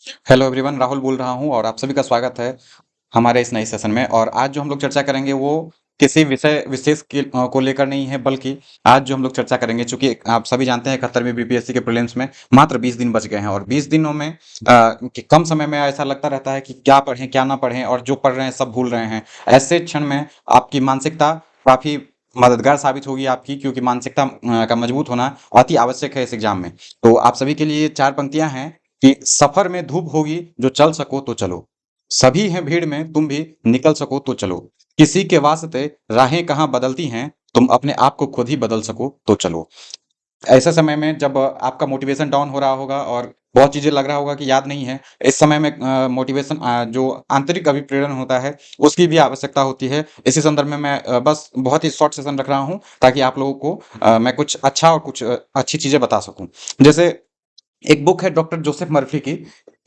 Hello everyone, Rahul बोल रहा हूँ और आप सभी का स्वागत है हमारे इस नए सेशन में। और आज जो हम लोग चर्चा करेंगे वो किसी विषय विशेष को लेकर नहीं है, बल्कि आज जो हम लोग चर्चा करेंगे, चूंकि आप सभी जानते हैं 71वीं बीपीएससी के प्रीलिम्स में मात्र 20 दिन बच गए हैं और 20 दिनों में कि कम समय में ऐसा लगता रहता है कि क्या पढ़ें क्या ना पढ़ें, और जो पढ़ रहे हैं सब भूल रहे हैं। ऐसे क्षण में आपकी मानसिकता काफी मददगार साबित होगी आपकी, क्योंकि मानसिकता का मजबूत होना अति आवश्यक है इस एग्जाम में। तो आप सभी के लिए चार पंक्तियां हैं कि सफर में धूप होगी जो चल सको तो चलो, सभी हैं भीड़ में तुम भी निकल सको तो चलो, किसी के वास्ते राहें कहाँ बदलती हैं, तुम अपने आप को खुद ही बदल सको तो चलो। ऐसे समय में जब आपका मोटिवेशन डाउन हो रहा होगा और बहुत चीजें लग रहा होगा कि याद नहीं है, इस समय में मोटिवेशन जो आंतरिक अभिप्रेरण होता है उसकी भी आवश्यकता होती है। इसी संदर्भ में मैं बस बहुत ही शॉर्ट सेशन रख रहा हूँ ताकि आप लोगों को मैं कुछ अच्छा और कुछ अच्छी चीजें बता सकूं। जैसे एक बुक है डॉक्टर जोसेफ मर्फी की।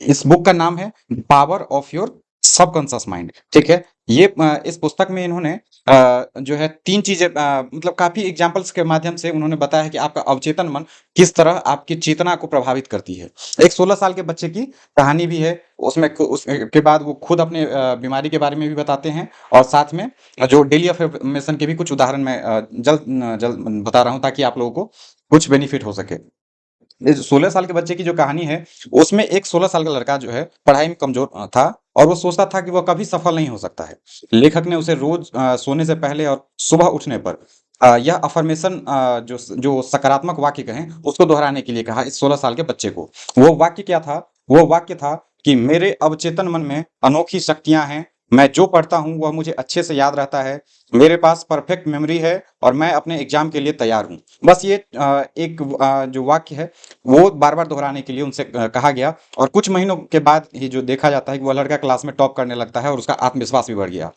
इस बुक का नाम है power of your subconscious mind. ठीक है। ये इस पुस्तक में इन्होंने जो है तीन चीजें, मतलब काफी एग्जांपल्स के माध्यम से उन्होंने बताया है कि आपका अवचेतन मन किस तरह आपकी चेतना को प्रभावित करती है। एक 16 साल के बच्चे की कहानी भी है उसमें। उसके बाद वो खुद अपने बीमारी के बारे में भी बताते हैं, और साथ में जो डेली अफर्मेशन के भी कुछ उदाहरण मैं जल्द जल्द बता रहा हूँ ताकि आप लोगों को कुछ बेनिफिट हो सके। इस 16 साल के बच्चे की जो कहानी है, उसमें एक 16 साल का लड़का जो है पढ़ाई में कमजोर था, और वो सोचता था कि वह कभी सफल नहीं हो सकता है। लेखक ने उसे रोज सोने से पहले और सुबह उठने पर यह अफर्मेशन, जो जो सकारात्मक वाक्य कहें, उसको दोहराने के लिए कहा इस 16 साल के बच्चे को। वो वाक्य क्या था? वो वाक्य था कि मेरे अवचेतन मन में अनोखी शक्तियां हैं, मैं जो पढ़ता हूँ वह मुझे अच्छे से याद रहता है, मेरे पास परफेक्ट मेमोरी है और मैं अपने एग्जाम के लिए तैयार हूँ। बस ये एक जो वाक्य है वो बार-बार दोहराने के लिए उनसे कहा गया, और कुछ महीनों के बाद ही जो देखा जाता है कि वह लड़का क्लास में टॉप करने लगता है और उसका आत्मविश्वास भी बढ़ गया।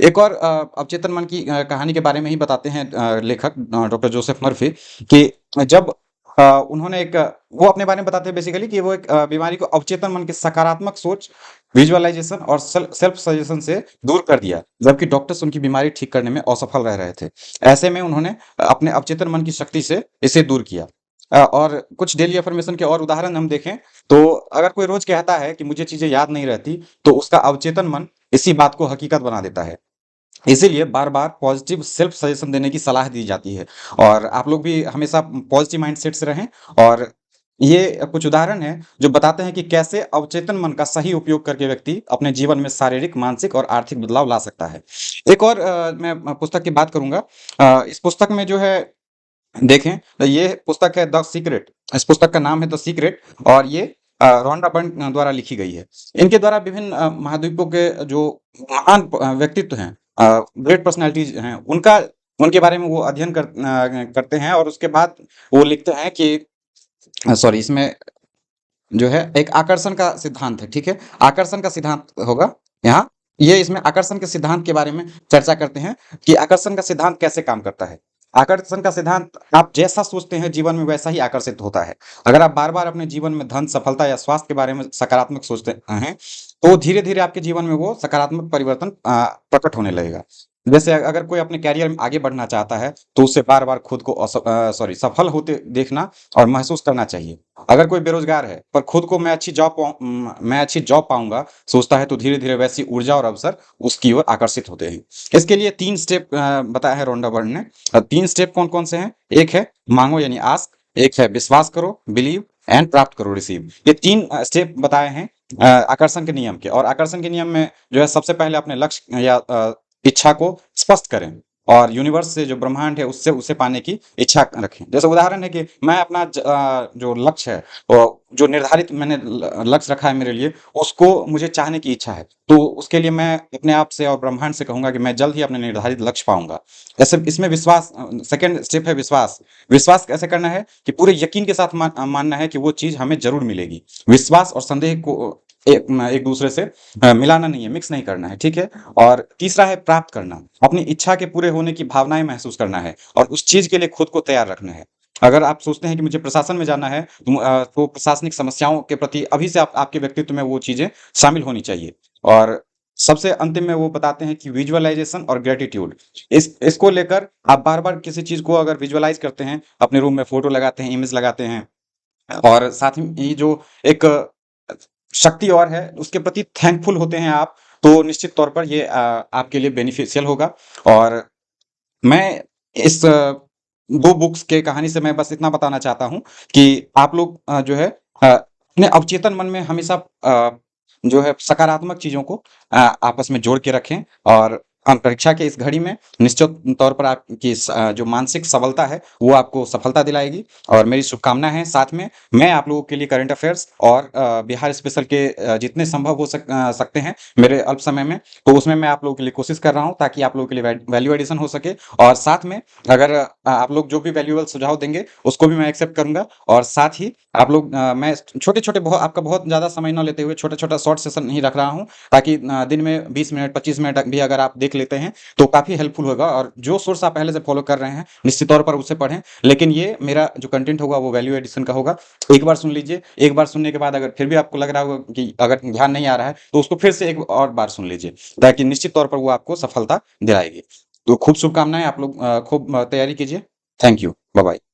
एक और अवचेतन मन की कहानी के बारे में ही बताते हैं लेखक डॉक्टर जोसेफ मर्फी, कि जब उन्होंने एक वो अपने बारे में बताते हैं बेसिकली कि वो एक बीमारी को अवचेतन मन की सकारात्मक सोच, विजुअलाइजेशन और सेल्फ सजेशन से दूर कर दिया, जबकि डॉक्टर्स उनकी बीमारी ठीक करने में असफल रह रहे थे। ऐसे में उन्होंने अपने अवचेतन मन की शक्ति से इसे दूर किया। और कुछ डेली अफर्मेशन के और उदाहरण हम देखें तो अगर कोई रोज कहता है कि मुझे चीजें याद नहीं रहती, तो उसका अवचेतन मन इसी बात को हकीकत बना देता है। इसीलिए बार-बार पॉजिटिव सेल्फ सजेशन देने की सलाह दी जाती है, और आप लोग भी हमेशा पॉजिटिव माइंडसेट से रहें। और ये कुछ उदाहरण हैं जो बताते हैं कि कैसे अवचेतन मन का सही उपयोग करके व्यक्ति अपने जीवन में शारीरिक, मानसिक और आर्थिक बदलाव ला सकता है। एक और मैं पुस्तक की बात करूँगा। इस पुस्तक में जो है देखें तो ये पुस्तक है द सीक्रेट। इस पुस्तक का नाम है द सीक्रेट, और ये रोंडा बर्न द्वारा लिखी गई है। इनके द्वारा विभिन्न महाद्वीपों के जो महान व्यक्तित्व हैं, ग्रेट पर्सनैलिटीज हैं, उनका उनके बारे में वो अध्ययन करते हैं, और उसके बाद वो लिखते हैं कि सॉरी, इसमें जो है एक आकर्षण का सिद्धांत है। ठीक है। आकर्षण का सिद्धांत होगा यहाँ। ये इसमें आकर्षण के सिद्धांत के बारे में चर्चा करते हैं कि आकर्षण का सिद्धांत कैसे काम करता है। आकर्षण का सिद्धांत, आप जैसा सोचते हैं जीवन में वैसा ही आकर्षित होता है। अगर आप बार बार अपने जीवन में धन, सफलता या स्वास्थ्य के बारे में सकारात्मक सोचते हैं, तो धीरे धीरे आपके जीवन में वो सकारात्मक परिवर्तन प्रकट होने लगेगा। जैसे अगर कोई अपने कैरियर में आगे बढ़ना चाहता है, तो उसे बार बार खुद को सफल होते देखना और महसूस करना चाहिए। अगर कोई बेरोजगार है पर खुद को मैं अच्छी जॉब पाऊंगा सोचता है, तो धीरे धीरे वैसी ऊर्जा और अवसर उसकी ओर आकर्षित होते हैं। इसके लिए 3 स्टेप बताया है रोंडा बर्न ने। 3 स्टेप कौन कौन से हैं? एक है मांगो यानी आस्क, एक है विश्वास करो बिलीव, एंड प्राप्त करो रिसीव। ये 3 स्टेप बताए हैं आकर्षण के नियम के। और आकर्षण के नियम में जो है सबसे पहले अपने लक्ष्य या इच्छा को स्पष्ट करें, और यूनिवर्स से जो ब्रह्मांड है उससे उसे पाने की इच्छा रखें। जैसे उदाहरण है कि मैं अपना जो लक्ष्य है, जो निर्धारित मैंने लक्ष्य रखा है मेरे लिए, उसको मुझे चाहने की इच्छा है, तो उसके लिए मैं अपने आप से और ब्रह्मांड से कहूंगा कि मैं जल्द ही अपने निर्धारित लक्ष्य पाऊंगा। ऐसे इसमें विश्वास, सेकंड स्टेप है विश्वास। विश्वास कैसे करना है कि पूरे यकीन के साथ मानना है कि वो चीज हमें जरूर मिलेगी। विश्वास और संदेह को एक दूसरे से मिलाना नहीं है, मिक्स नहीं करना है। ठीक है। और तीसरा है प्राप्त करना। अपनी इच्छा के पूरे होने की भावनाएं महसूस करना है, और उस चीज के लिए खुद को तैयार रखना है। अगर आप सोचते हैं कि मुझे प्रशासन में जाना है, तो प्रशासनिक समस्याओं के प्रति अभी से आपके व्यक्तित्व में वो चीजें शामिल होनी चाहिए। और सबसे अंतिम में वो बताते हैं कि विजुअलाइजेशन और ग्रेटिट्यूड। इसको लेकर आप बार बार किसी चीज को अगर विजुअलाइज करते हैं, अपने रूम में फोटो लगाते हैं, इमेज लगाते हैं, और साथ ही जो एक शक्ति और है, उसके प्रति थैंकफुल होते हैं आप, तो निश्चित तौर पर ये आपके लिए बेनिफिशियल होगा। और मैं इस 2 बुक्स के कहानी से मैं बस इतना बताना चाहता हूँ कि आप लोग जो है अपने अवचेतन मन में हमेशा जो है सकारात्मक चीज़ों को आपस में जोड़ के रखें, और परीक्षा की इस घड़ी में निश्चित तौर पर आपकी जो मानसिक सबलता है, वो आपको सफलता दिलाएगी। और मेरी शुभकामना है, साथ में मैं आप लोगों के लिए करंट अफ़ेयर्स और बिहार स्पेशल के जितने संभव हो सकते हैं मेरे अल्प समय में, तो उसमें मैं आप लोगों के लिए कोशिश कर रहा हूँ ताकि आप लोगों के लिए वैल्यू एडिशन हो सके। और साथ में अगर आप लोग जो भी वैल्यूएबल सुझाव देंगे उसको भी मैं एक्सेप्ट करूंगा। और साथ ही आप लोग मैं छोटे-छोटे बहुत आपका बहुत ज़्यादा समय ना लेते हुए छोटा-छोटा शॉर्ट सेशन ही रख रहा हूँ, ताकि दिन में 20 मिनट 25 मिनट भी अगर आप देख लेते हैं तो काफ़ी हेल्पफुल होगा। और जो सोर्स आप पहले से फॉलो कर रहे हैं निश्चित तौर पर उसे पढ़ें, लेकिन ये मेरा जो कंटेंट होगा वो वैल्यू एडिशन का होगा। एक बार सुन लीजिए, एक बार सुनने के बाद अगर फिर भी आपको लग रहा होगा कि अगर ध्यान नहीं आ रहा है तो उसको फिर से एक और बार सुन लीजिए, ताकि निश्चित तौर पर वो आपको सफलता दिलाएगी। तो खूब शुभकामनाएं, आप लोग खूब तैयारी कीजिए। Thank you, bye bye.